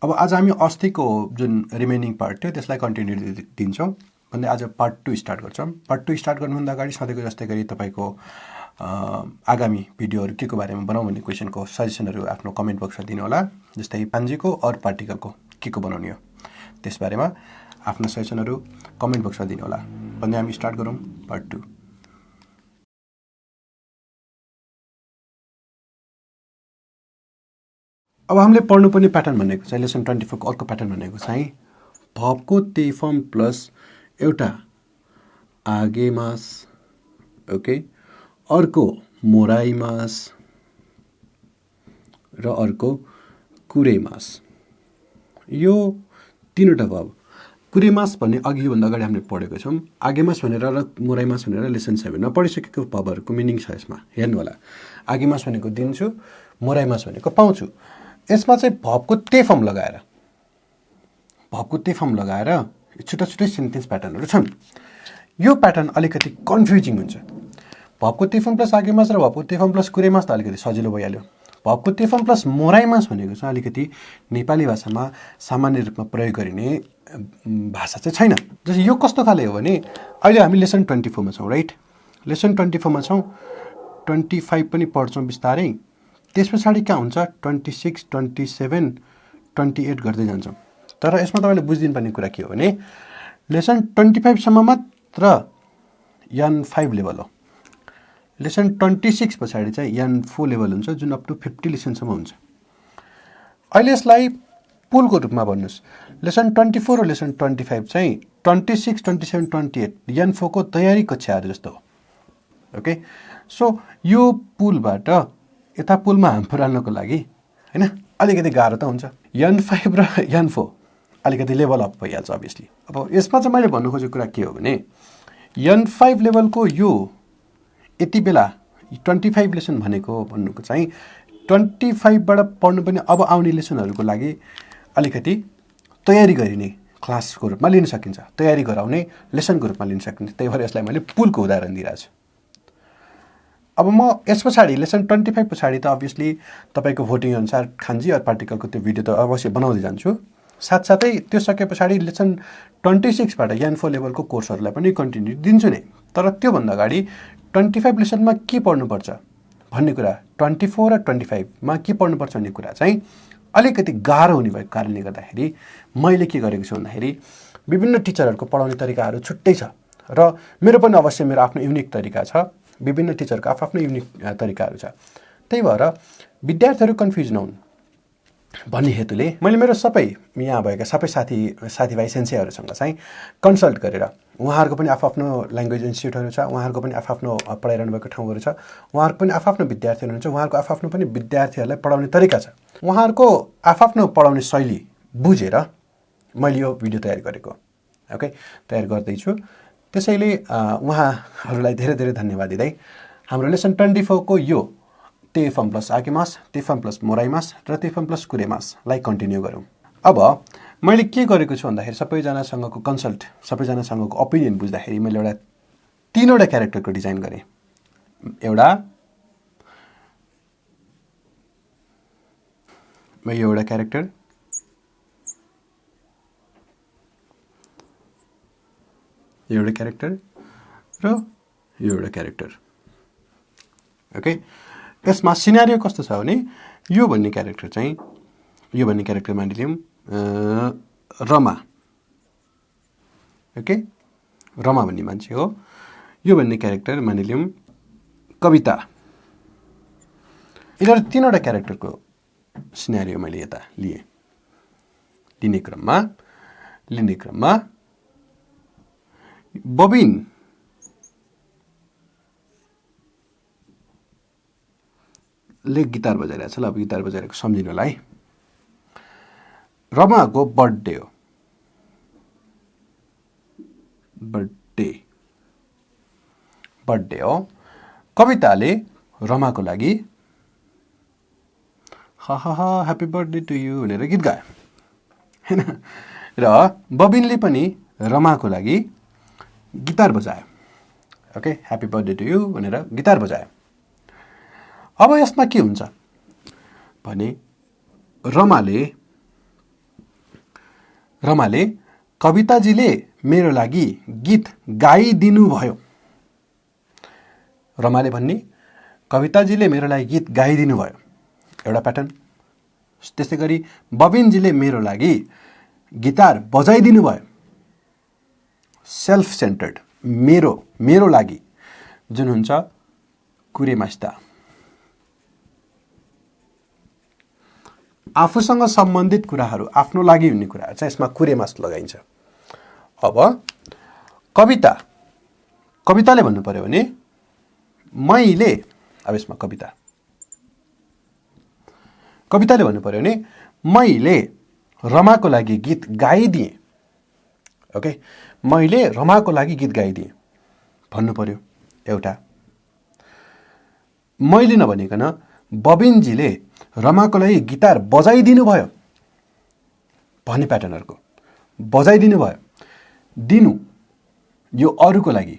अब आज हामी अस्तिको जुन रिमेनिङ पार्ट थियो त्यसलाई कन्टिन्यू दिन्छौँ भन्दै आज पार्ट 2 स्टार्ट गर्छौँ। पार्ट 2 स्टार्ट गर्नुभन्दा अगाडि सधैँको जस्तै गरी तपाईँको आगामी भिडियोहरू के को बारेमा बनाऊँ भन्ने क्वेसनको सजेसनहरू आफ्नो कमेन्ट बक्समा दिनुहोला। जस्तै पान्जीको और पार्टिकलको के को बनाउने हो त्यसबारेमा आफ्नो सजेसनहरू कमेन्ट बक्समा दिनुहोला भन्दै हामी स्टार्ट गरौँ पार्ट 2। अब हामीले पढ्नुपर्ने प्याटर्न भनेको चाहिँ लेसन 24 को अर्को प्याटर्न भनेको चाहिँ भर्बको ते फर्म प्लस एउटा आगे मास, ओके, अर्को मोराई मास र अर्को कुरे मास। यो तीनवटा भर्ब कुरे मास भन्ने अघि योभन्दा अगाडि हामीले पढेको छौँ। आगे मास भनेर र मोराई मास भनेर लेसन 7 मा पढिसकेको भर्बहरूको मिनिङ छ। यसमा हेर्नु होला, आगे मास भनेको दिन्छु, मोराई मास भनेको पाउँछु। यसमा चाहिँ भर्बको ते फर्म लगाएर छुट्टा छुट्टै सेन्टेन्स प्याटर्नहरू छन्। यो प्याटर्न अलिकति कन्फ्युजिङ हुन्छ। भर्बको ते फर्म प्लस आगे मास र भर्बको ते फर्म प्लस कुरे मास त अलिकति सजिलो भइहाल्यो। भर्बको ते फर्म प्लस मोराई मास भनेको चाहिँ अलिकति नेपाली भाषामा सामान्य रूपमा प्रयोग गरिने भाषा चाहिँ छैन। जस्तै यो कस्तो खाले हो भने अहिले हामी लेसन 24 मा छौँ, राइट? लेसन 24 मा छौँ, 25 पनि पढ्छौँ बिस्तारै। त्यस पछाडि कहाँ हुन्छ 26, 27, 28 गर्दै जान्छौँ। तर यसमा तपाईँले बुझिदिनुपर्ने कुरा के हो भने लेसन 25 सम्म मात्र N5 लेभल हो। लेसन 26 पछाडि चाहिँ N4 लेभल हुन्छ, जुन अप टु 50 लेसनसम्म हुन्छ। अहिले यसलाई पुलको रूपमा भन्नुहोस्। लेसन 24 र लेसन 25 चाहिँ 26, 27, 28 N4 को तयारी कक्षाहरू जस्तो हो। ओके, सो यो पुलबाट यता पुलमा हाम पुर्याउनको लागि हैन अलिकति गाह्रो त हुन्छ। N5 र N4 अलिकति लेभल अप भइहाल्छ अभियसली। अब यसमा चाहिँ मैले भन्नु खोजेको कुरा के हो भने N5 लेभलको यो यति बेला 25 लेसन भनेको भन्नुको चाहिँ 25 बाट पढ्नुपर्ने अब आउने लेसनहरूको लागि अलिकति तयारी गरिने क्लासको रूपमा लिन सकिन्छ, तयारी गराउने लेसनको रूपमा लिन सकिन्छ। त्यही भएर यसलाई मैले पुलको उदाहरण दिइरहेको छु। अब म यस पछाडि लेसन 25 पछाडि त अभियसली तपाईँको भोटिङ अनुसार खान्जी और पार्टिकलको त्यो भिडियो त अवश्य बनाउँदै जान्छु। साथसाथै त्यो सके पछाडि लेसन 26 बाट N4 लेभलको कोर्सहरूलाई पनि कन्टिन्यू दिन्छु नै। तर त्योभन्दा अगाडि 25 लेसनमा के पढ्नुपर्छ भन्ने कुरा, 24 र 25 मा के पढ्नुपर्छ भन्ने कुरा चाहिँ अलिकति गाह्रो हुने भएको कारणले गर्दाखेरि मैले के गरेको छु भन्दाखेरि विभिन्न टिचरहरूको पढाउने तरिकाहरू छुट्टै छ र मेरो पनि अवश्य मेरो आफ्नो युनिक तरिका छ। विभिन्न टिचरको आफ्नो युनिक तरिकाहरू छ। त्यही भएर विद्यार्थीहरू कन्फ्युज नहुन् भन्ने हेतुले मैले मेरो सबै यहाँ भएका सबै साथीभाइ सेन्सेहरूसँग चाहिँ कन्सल्ट गरेर, उहाँहरूको पनि आफ्नो ल्याङ्ग्वेज इन्स्टिट्युटहरू छ, उहाँहरूको पनि आफ्नो पढाइरहनु भएको ठाउँहरू छ, उहाँहरूको पनि आफ्नो विद्यार्थीहरू हुन्छ, उहाँहरूको आफ्नो पनि विद्यार्थीहरूलाई पढाउने तरिका छ। उहाँहरूको आफ्नो पढाउने शैली बुझेर मैले यो भिडियो तयार गरेको। ओके, तयार गर्दैछु। त्यसैले उहाँहरूलाई धेरै धेरै धन्यवाद दिँदै हाम्रो लेसन 24 को यो ते फर्म प्लस आगे मास, ते फर्म प्लस मोराई मास र ते फर्म प्लस कुरे मासलाई कन्टिन्यू गरौँ। अब मैले के गरेको छु भन्दाखेरि सबैजनासँगको कन्सल्ट, सबैजनासँगको ओपिनियन बुझ्दाखेरि मैले एउटा 3वटा क्यारेक्टरको डिजाइन गरेँ। एउटा क्यारेक्टर, एउटा क्यारेक्टर र एउटा क्यारेक्टर। ओके, यसमा सिनारियो कस्तो छ भने यो भन्ने क्यारेक्टर मानिलियौँ रमा। ओके, रमा भन्ने मान्छे हो। यो भन्ने क्यारेक्टर मानिलियौँ कविता। यिनीहरू 3वटा क्यारेक्टरको सिनारियो मैले यता लिएँ। लिने क्रममा बबिन ले गिटार बजाइरहेको छ। ल अब गिटार बजाइरहेको सम्झिनु होला है। रमाको बर्थडे हो, बर्थडे हो। कविताले रमाको लागि हा हा हा ह्याप्पी बर्थडे टु यु भनेर गीत गायो हैन। र बबिनले पनि रमाको लागि गिटार बजायो। Okay, happy birthday to you भनेर गिटार बजायो। अब यसमा के हुन्छ भने रमाले रमाले कविताजीले मेरो लागि गीत गाइदिनु भयो। रमाले भन्ने कविताजीले मेरो लागि गीत गाइदिनु भयो, एउटा प्याटर्न। त्यसै गरी बबिनजीले मेरो लागि गिटार बजाइदिनु भयो, सेल्फ सेन्टर्ड, मेरो लागि जुन हुन्छ कुरेमास्ता। आफूसँग सम्बन्धित कुराहरू, आफ्नो लागि हुने कुराहरू चाहिँ यसमा कुरेमास लगाइन्छ। अब कविताले भन्नु पर्यो भने मैले, अब यसमा कविताले भन्नु पर्यो भने मैले रमाको लागि गीत गाइदिएँ। ओके, मैले रमाको लागि गीत गाइदिएँ भन्नु पर्यो एउटा। मैले नभनिकन बबिनजीले रमाको लागि गिटार बजाइदिनु भयो भन्ने प्याटर्नहरुको। बजाइदिनु भयो, दिनु यो अरूको लागि।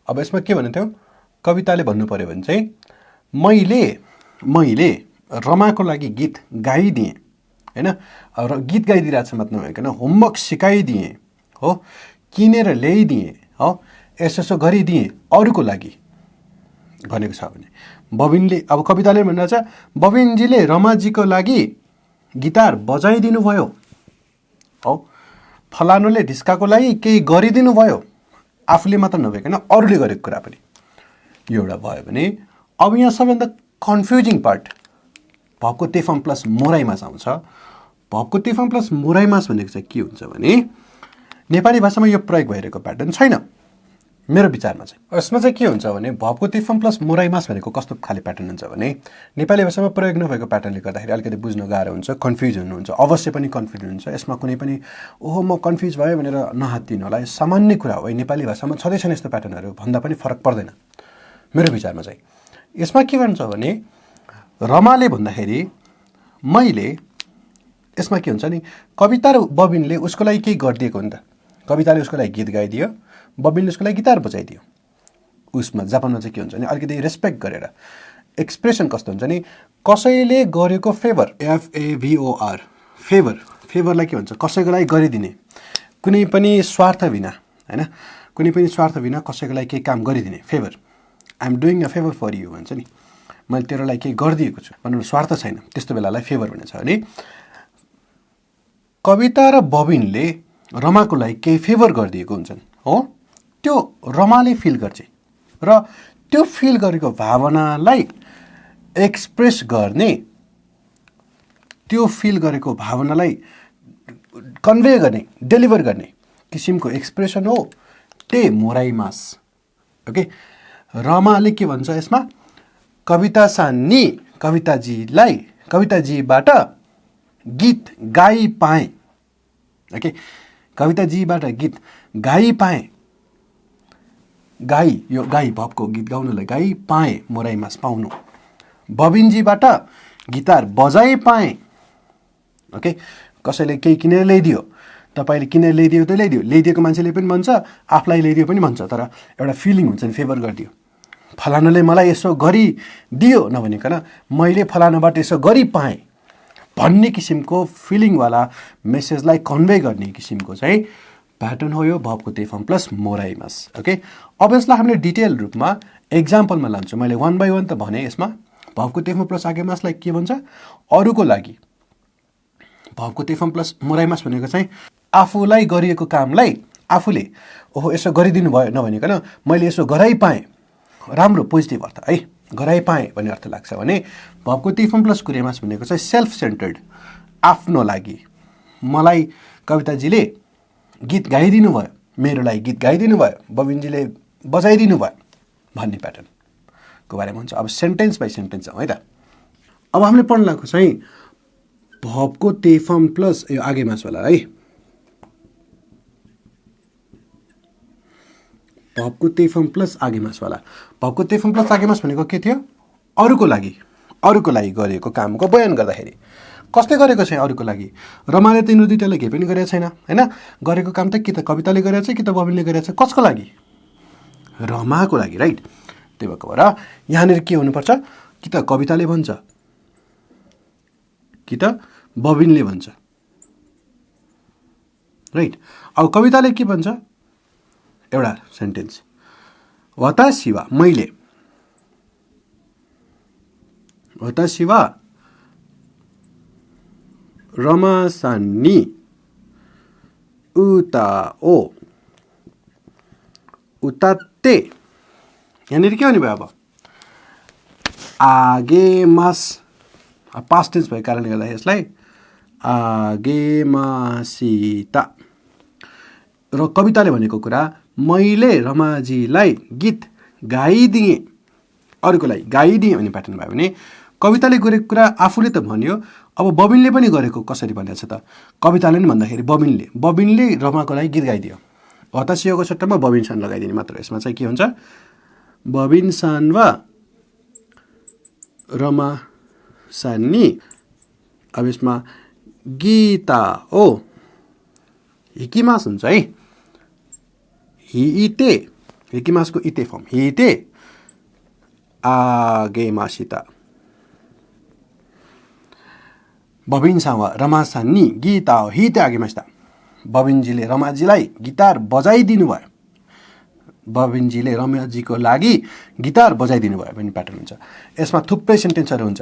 अब यसमा के भन्नु थियो, कविताले भन्नु पर्यो भने चाहिँ मैले रमाको लागि गीत गाइदिएँ, हैन। गीत गाइदिरहेको छ मतलब हैन, होमवर्क सिकाइदिएँ हो, किनेर ल्याइदिएँ हो, यसो गरिदिएँ अरूको लागि भनेको छ भने बबिनले, अब कविताले भन्नु छ बबिनजीले रमाजीको लागि गिटार बजाइदिनु भयो हो, फलानुले ढिस्काको लागि केही गरिदिनु भयो, आफूले मात्र नभइकन अरूले गरेको कुरा पनि यो एउटा भयो भने। अब यहाँ सबैभन्दा कन्फ्युजिङ पार्ट भबको ते फर्म प्लस मोराइमास आउँछ। भबको ते फर्म प्लस मोराइमास भनेको चाहिँ के हुन्छ भने नेपाली भाषामा यो प्रयोग भइरहेको प्याटर्न छैन मेरो विचारमा चाहिँ। यसमा चाहिँ के हुन्छ भने भबको ते फर्म प्लस मोराइमास भनेको कस्तो खाले प्याटर्न हुन्छ भने नेपाली भाषामा प्रयोग नभएको प्याटर्नले गर्दाखेरि अलिकति बुझ्न गाह्रो हुन्छ, कन्फ्युज हुनुहुन्छ, अवश्य पनि कन्फ्युज हुन्छ। यसमा कुनै पनि ओहो म कन्फ्युज भयो भनेर नहात्तिनु होला, सामान्य कुरा हो। नेपाली भाषामा छँदैछन् यस्तो प्याटर्नहरू, भन्दा पनि फरक पर्दैन मेरो विचारमा चाहिँ। यसमा के भन्छ भने रमाले भन्दाखेरि मैले, यसमा के हुन्छ नि कविता र बबिनले उसको लागि केही गरिदिएको हो नि त। कविताले उसको लागि गीत गाइदियो, बबिनले उसको लागि गिटार बजाइदियो। उसमा जापानमा चाहिँ के हुन्छ नि अलिकति रेस्पेक्ट गरेर एक्सप्रेसन कस्तो हुन्छ नि, कसैले गरेको फेभर, FAVOR, फेभरलाई के भन्छ, कसैको लागि गरिदिने, कुनै पनि स्वार्थ बिना, हैन, कुनै पनि स्वार्थ बिना कसैको लागि केही काम गरिदिने, favour. I am doing a favour for you भन्छ नि, मैले तेरो लागि केही गरिदिएको छु भन्नु, स्वार्थ छैन, त्यस्तो बेलालाई फेभर भनिन्छ भने कविता र बबिनले रमाको लागि केही फेभर गरिदिएको हुन्छन् हो, त्यो रमाले फिल गर्छ र त्यो फिल गरेको भावनालाई एक्सप्रेस गर्ने, त्यो फिल गरेको भावनालाई कन्भे गर्ने, डेलिभर गर्ने किसिमको एक्सप्रेसन हो ते मोराइमास। ओके, रमाले के भन्छ यसमा, कविता सान्नी कविताजीलाई कविताजीबाट गीत गाई पाएँ। ओके, कविताजीबाट गीत गाई पाएँ, गाई, यो गाई भबको गीत गाउनलाई गाई पाएँ, मोराइमास पाउनु। बबिनजीबाट गिटार बजाइ पाएँ। ओके, कसैले केही किनेर ल्याइदियो, तपाईँले किनेर ल्याइदियो त ल्याइदियो, ल्याइदिएको मान्छेले पनि भन्छ, आफूलाई ल्याइदियो पनि भन्छ, तर एउटा फिलिङ हुन्छ नि, फेभर गरिदियो, फलानाले मलाई यसो गरिदियो नभनिकन मैले फलानाबाट यसो गरि पाएँ भन्ने किसिमको फिलिङवाला मेसेजलाई कन्भे गर्ने किसिमको चाहिँ प्याटर्न हो यो भबको ते फर्म प्लस मोराइमास। ओके, अब यसलाई हामीले डिटेल रूपमा एक्जाम्पलमा लान्छौँ। मैले 1 by 1 त भने यसमा भबको ते फर्म प्लस आगेमासलाई के भन्छ, अरूको लागि। भबको ते फर्म प्लस मोराइमास भनेको चाहिँ आफूलाई गरिएको कामलाई आफूले ओहो यसो गरिदिनु भयो नभनिकन मैले यसो गराइ पाएँ, राम्रो पोजिटिभ अर्थ है, गराइ पाएँ भन्ने अर्थ लाग्छ भने भबको ते फर्म प्लस कुरेमास भनेको चाहिँ सेल्फ सेन्टर्ड, आफ्नो लागि। मलाई कविताजीले गीत गाइदिनु भयो, मेरो लागि गीत गाइदिनु भयो, बबिनजीले बजाइदिनु भयो भन्ने प्याटर्नको बारेमा हुन्छ। अब सेन्टेन्स बाई सेन्टेन्स है त। अब हामीले पढ्न लागेको चाहिँ भबको ते फर्म प्लस यो आगेमासवाला है, भबको ते फर्म प्लस आगेमासवाला। भबको ते फर्म प्लस आगेमास भनेको के थियो, अरूको लागि गरिएको कामको बयान गर्दाखेरि। कसले गरेको छ अरूको लागि, रमाले त यिनीहरू दुईटाले केही पनि गरेको छैन, हैन, गरेको काम त कि त कविताले गरेको छ कि त बबिनले गरेको छ, कसको लागि, रमाको लागि, राइट। त्यही भएको भएर यहाँनिर के हुनुपर्छ कि त कविताले भन्छ कि त बबिनले भन्छ राइट अब कविताले के भन्छ एउटा सेन्टेन्स वतासी वा मैले वतासी वा रमासान नि उता ओ उताते यहाँनिर के भन्नु भयो अब आगेमास पास्ट टेन्स भएको कारणले गर्दा यसलाई आगेमासिता र कविताले भनेको कुरा मैले रमाजीलाई गीत गाइदिएँ अरूको लागि गाइदिएँ भन्ने प्याटर्न भयो भने कविताले गरेको कुरा आफूले त भन्यो अब बबिनले पनि गरेको कसरी भनेको छ त कविताले नि भन्दाखेरि बबिनले रमाको लागि गीत गाइदियो हतासियोको सट्टामा बबिन सान लगाइदिने मात्र यसमा चाहिँ के हुन्छ बबिन सान वा रमा सान्नी अब यसमा गीता ओ हिकिमास हुन्छ है हिइते हिकिमासको इते फर्म हिइते आगेमासिता बबिन सान वा रमा सान्नी गीता ओ हिइते आगेमासिता बबिनजीले रमाजीलाई गिटार बजाइदिनु भयो बबिनजीले रमाजीको लागि गिटार बजाइदिनु भयो भन्ने प्याटर्न हुन्छ यसमा थुप्रै सेन्टेन्सहरू हुन्छ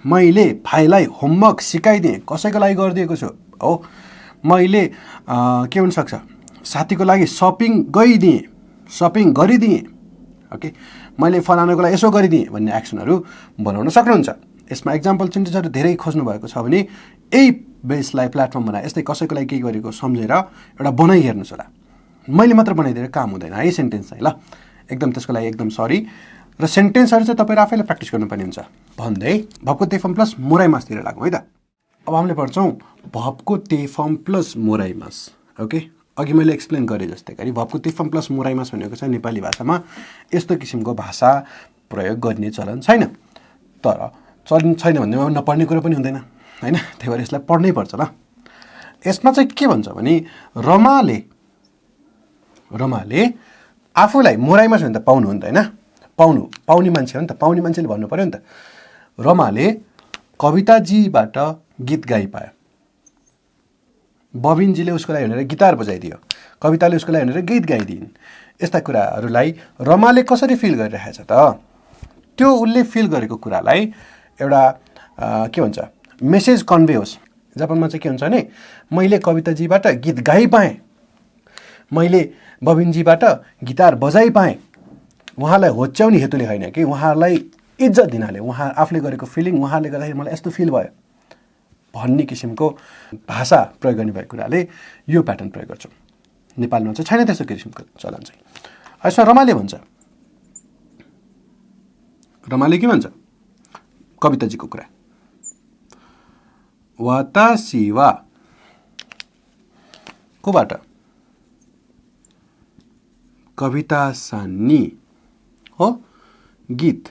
मैले भाइलाई होमवर्क सिकाइदिएँ कसैको लागि गरिदिएको छु हो मैले के हुनसक्छ साथीको लागि सपिङ गरिदिएँ ओके मैले फलानाको लागि यसो गरिदिएँ भन्ने एक्सनहरू बनाउन सक्नुहुन्छ यसमा एक्जाम्पल सेन्टेन्सहरू धेरै खोज्नु भएको छ भने यही बेसलाई प्लेटफर्म बनाए यस्तै कसैको लागि केही गरेको सम्झेर एउटा बनाइहेर्नुहोस् होला मैले मात्र बनाइदिएर काम हुँदैन है सेन्टेन्स चाहिँ ल एकदम त्यसको लागि एकदम सरी र सेन्टेन्सहरू चाहिँ तपाईँहरू आफैले प्र्याक्टिस गर्नुपर्ने हुन्छ भन्दै भबको ते फर्म प्लस मोराई मासतिर लागौँ है त अब हामीले पढ्छौँ भबको ते form plus mori mass okay अघि मैले एक्सप्लेन गरेँ जस्तै गरी भबको ते फर्म प्लस मोराई मास भनेको चाहिँ नेपाली भाषामा यस्तो किसिमको भाषा प्रयोग गर्ने चलन छैन तर चलन छैन भन्नेमा नपढ्ने कुरो पनि हुँदैन हैन त्यही भएर यसलाई पढ्नै पर्छ ल यसमा चाहिँ के भन्छ भने रमाले आफूलाई मोराइमा छ भने त पाउनु हो नि त हैन पाउने मान्छे हो नि त पाउने मान्छेले भन्नु पर्यो नि त रमाले कविताजीबाट गीत गाइ पायो बबिनजीले उसको लागि भनेर गिटार बजाइदियो कविताले उसको लागि भनेर गीत गाइदिन् यस्ता कुराहरूलाई रमाले कसरी फिल गरिरहेछ त त्यो उसले फिल गरेको कुरालाई एउटा के भन्छ मेसेज कन्भे होस् जापानमा चाहिँ के हुन्छ भने मैले कविताजीबाट गीत गाइ पाएँ मैले बबिनजीबाट गिटार बजाइ पाएँ उहाँलाई होच्याउने हेतुले होइन कि उहाँलाई इज्जत दिनाले उहाँ आफूले गरेको फिलिङ उहाँले गर्दाखेरि मलाई यस्तो फिल भयो भन्ने किसिमको भाषा प्रयोग गर्ने भएको कुराले यो प्याटर्न प्रयोग गर्छौँ नेपालमा चाहिँ छैन त्यस्तो किसिमको चलन चाहिँ यसमा रमाले के भन्छ कविताजीको कुरा वातासी वा कोबाट कविता सान्नी हो गीत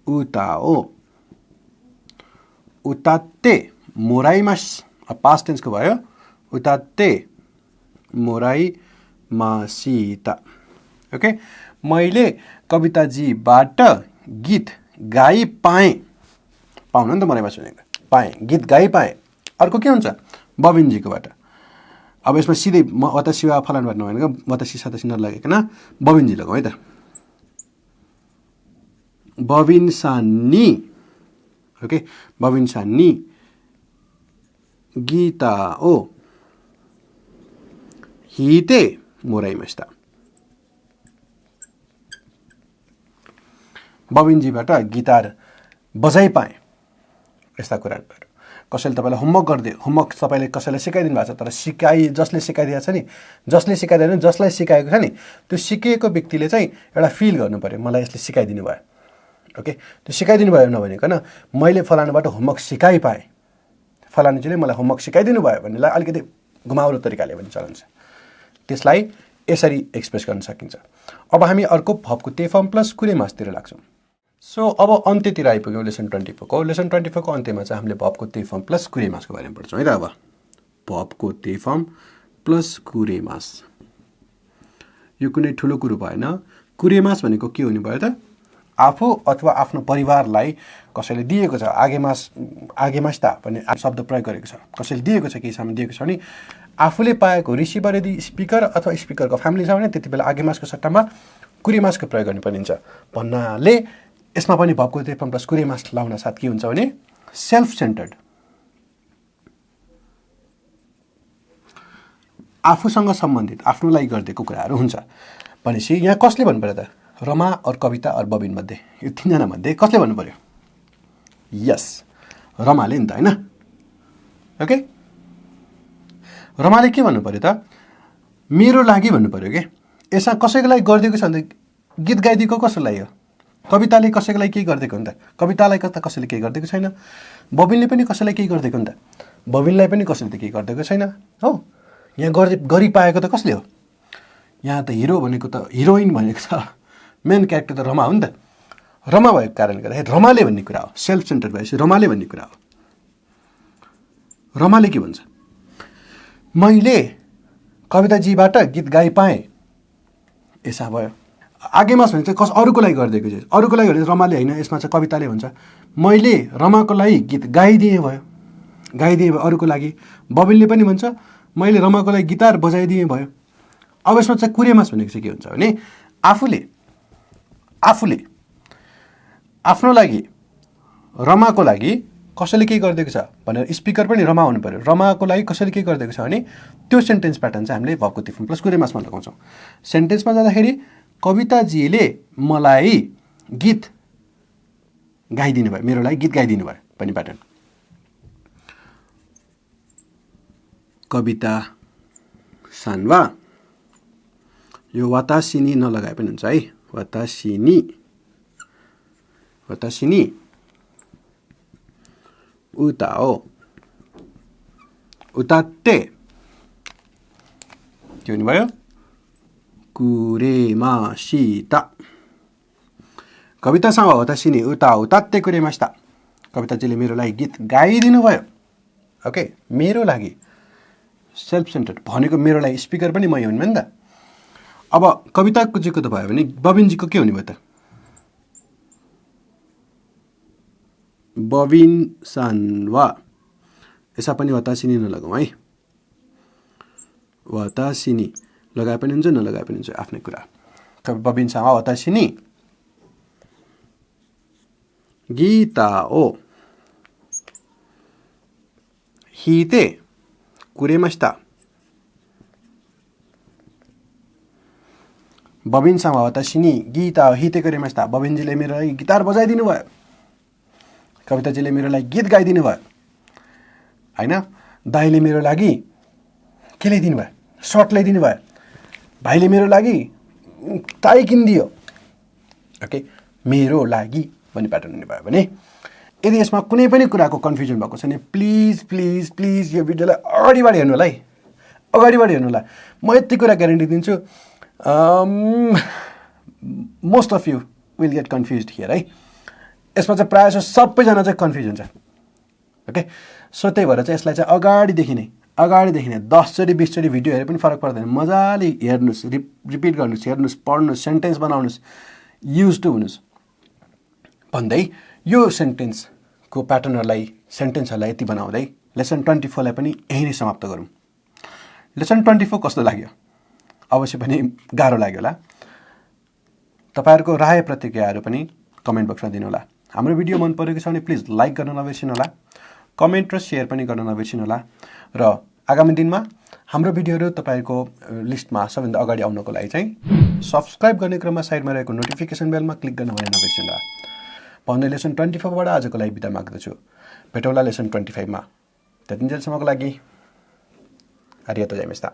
उताओ उताते मोराइमास पास्ट टेन्सको भयो उताते मोराइमासिता ओके मैले कविताजीबाट गीत गाइ पाएँ पाउनु नि त मोराइमास भनेको पाएँ गीत गाइ पाएँ अर्को के हुन्छ बबिनजीकोबाट अब यसमा सिधै वतासी वा फलान भन्नु भनेको वतासी सतासी नलागेकन बबिनजी लगाउँ है त बबिन सान्नी ओके बबिन सान्नी गीता ओ हिते मोराइमास्ता बबिनजीबाट गिटार बजाइ पाएँ यस्ता कुराहरू कसैले तपाईँलाई होमवर्क तपाईँले कसैलाई सिकाइदिनु भएको छ तर जसले सिकाइदिएको छ नि जसले सिकाइदिएन जसलाई सिकाएको छ नि त्यो सिकेको व्यक्तिले चाहिँ एउटा फिल गर्नु पर्यो मलाई यसले सिकाइदिनु भयो ओके त्यो सिकाइदिनु भयो नभनिकन मैले फलानाबाट होमवर्क सिकाइ पाएँ फलानाजीले मलाई होमवर्क सिकाइदिनु भयो भन्नेलाई अलिकति घुमाउरो तरिकाले भने चलन छ त्यसलाई यसरी एक्सप्रेस गर्न सकिन्छ अब हामी अर्को भबको ते फर्म प्लस कुरे मासतिर लाग्छौँ सो अब अन्त्यतिर आइपुग्यौँ लेसन 24 को लेसन 24 को अन्त्यमा चाहिँ हामीले भबको ते फर्म प्लस कुरे मासको बारेमा पढ्छौँ है त अब भबको ते फर्म प्लस कुरे मास यो कुनै ठुलो कुरो भएन कुरे मास भनेको के हुने भयो त आफू अथवा आफ्नो परिवारलाई कसैले दिएको छ आगेमास्ता भन्ने शब्द प्रयोग गरेको छ कसैले दिएको छ केही सामान दिएको छ भने आफूले पाएको रिसिभर यदि स्पिकर अथवा स्पिकरको फ्यामिली छ भने त्यति बेला आगेमासको सट्टामा कुरेमासको प्रयोग गर्नु पर्ने हुन्छ भन्नाले यसमा पनि भर्बको ते form plus कुरेमास लाउन साथ के हुन्छ भने सेल्फ सेन्टर्ड आफूसँग सम्बन्धित आफ्नो लागि गरिदिएको कुराहरू हुन्छ भनेपछि यहाँ कसले भन्नु पर्यो त रमा और कविता और बबिन मध्ये यो तीनजना मध्ये कसले भन्नु पर्यो यस रमाले नि त हैन ओके रमाले के भन्नु पर्यो त मेरो लागि भन्नु पर्यो के यसमा कसैको लागि गरिदिएको छ भने गीत गाइदिएको कसको लागि हो कविताले कसैको लागि केही गरिदिएको नि त कवितालाई कसैले केही गरिदिएको छैन बबिनले पनि कसैलाई केही गरिदिएको नि त बबिनलाई पनि कसैले त केही गरिदिएको छैन हो यहाँ गरिपाएको त कसले हो यहाँ त हिरो भनेको त हिरोइन भनेको त मेन क्यारेक्टर त रमा हो नि त रमा भएको कारणले गर्दाखेरि रमाले भन्ने कुरा हो सेल्फ सेन्टर्ड भएपछि रमाले भन्ने कुरा हो रमाले के भन्छ मैले कविताजीबाट गीत गाइ पाएँ यसो भयो आगेमास भने चाहिँ अरूको लागि गरिदिएको छ अरूको लागि भने रमाले होइन यसमा चाहिँ कविताले भन्छ मैले रमाको लागि गीत गाइदिएँ भयो अरूको लागि बबिनले पनि भन्छ मैले रमाको लागि गिटार बजाइदिएँ भयो अब यसमा चाहिँ कुरेमास भनेको चाहिँ के हुन्छ भने आफूले आफ्नो लागि रमाको लागि कसैले के गरिदिएको छ भनेर स्पिकर पनि रमा हुनु पर्यो रमाको लागि कसैले के गरिदिएको छ भने त्यो सेन्टेन्स प्याटर्न चाहिँ हामीले भर्बको ते form plus कुरेमासमा लगाउँछौँ सेन्टेन्समा जाँदाखेरि कविताजीले मलाई गीत गाइदिनु भयो मेरो लागि गीत गाइदिनु भयो भन्ने प्याटर्न कविता सान्वा यो वातासिनी नलगाए पनि हुन्छ है वातासिनी उताओ उताते के हुने भयो कुरेमासिता कवितासँग वातासिनी उताते कुरेमासिता कविताजीले मेरो लागि गीत गाइदिनु भयो ओके मेरो लागि सेल्फ सेन्टर्ड भनेको मेरो लागि स्पिकर पनि मै हुनु नि त अब कविताको जीको त भयो भने बबिनजीको के हुने भयो त बबिन सान्वा यसमा पनि वातासिनी नलगाउँ है वातासिनी लगाए पनि हुन्छ नलगाए पनि हुन्छ आफ्नै कुरा बबिन सान्वा वातासिनी गीताओ हिते कुरेमास्ता बबिनसँग वातासिनी गीता हिते कुरेमास्ता बबिनजीले मेरो लागि गिटार बजाइदिनु भयो कविताजीले मेरो लागि गीत गाइदिनु भयो हैन दाइले मेरो लागि के ल्याइदिनु भयो सर्ट ल्याइदिनु भयो भाइले मेरो लागि टाई किनिदियो ओके मेरो लागि भन्ने प्याटर्न हुने भयो भने यदि यसमा कुनै पनि कुराको कन्फ्युजन भएको छ भने प्लिज यो भिडियोलाई अगाडिबाट हेर्नु होला म यति कुरा ग्यारेन्टी दिन्छु most of you will get confuse here है यसमा चाहिँ प्रायः सबैजना चाहिँ कन्फ्युज हुन्छ ओके सो त्यही भएर चाहिँ यसलाई चाहिँ अगाडिदेखि नै 10चोटि 20चोटि भिडियो हेरे पनि फरक पर्दैन मजाले हेर्नुहोस् रिपिट गर्नुहोस् हेर्नुहोस् पढ्नुहोस् सेन्टेन्स बनाउनुहोस् युज टु हुनुहोस् भन्दै यो सेन्टेन्सको सेन्टेन्सहरूलाई यति बनाउँदै लेसन 24 लाई पनि यही नै समाप्त गरौँ लेसन 24 कस्तो लाग्यो अवश्य पनि गाह्रो लाग्यो होला तपाईहरुको राय प्रतिक्रियाहरू पनि कमेन्ट बक्समा दिनु होला हाम्रो भिडियो मन परेको छ भने प्लिज लाइक गर्न नबिर्सिनु होला कमेन्ट र शेयर पनि गर्न नबिर्सिनु होला र आगामी दिनमा हाम्रो भिडियोहरू तपाईहरुको लिस्टमा सबैभन्दा अगाडि आउनको लागि चाहिँ सब्स्क्राइब गर्ने क्रममा साइडमा रहेको नोटिफिकेसन बेलमा क्लिक गर्न भने नबिर्सिनु होला भन्दै लेसन 24 बाट आजको लागि बिदा माग्दछु भेटौँला लेसन 25 मा त्यतिन्जेलसम्मको लागि आर्यता जयमेस्ता